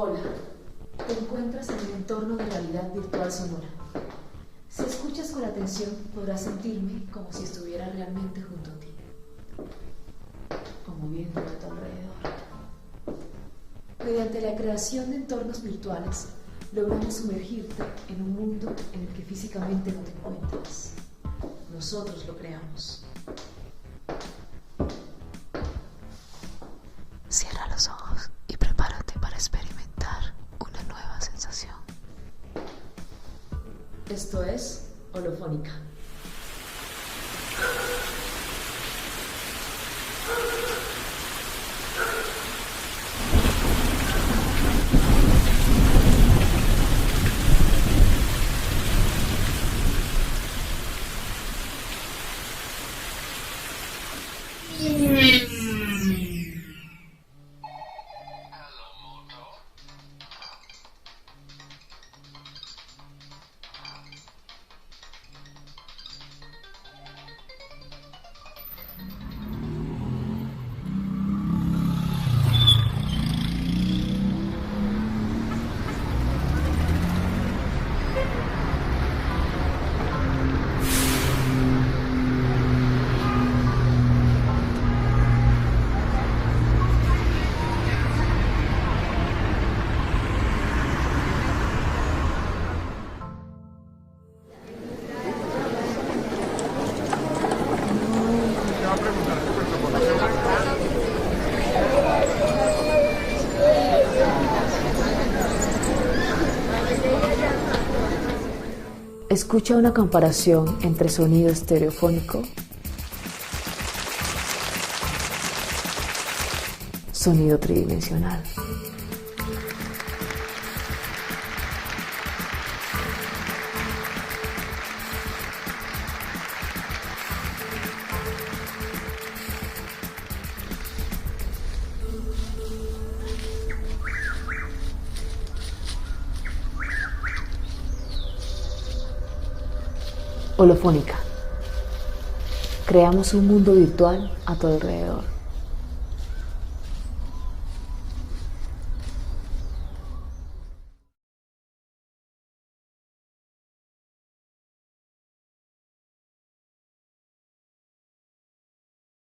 Hola, te encuentras en un entorno de realidad virtual sonora. Si escuchas con atención, podrás sentirme como si estuviera realmente junto a ti, como viendo a tu alrededor. Mediante la creación de entornos virtuales, logramos sumergirte en un mundo en el que físicamente no te encuentras. Nosotros lo creamos. Cierra los ojos y prepárate para experimentar una nueva sensación. Esto es Holofónica. Escucha una comparación entre sonido estereofónico, sonido tridimensional. Holofónica. Creamos un mundo virtual a tu alrededor.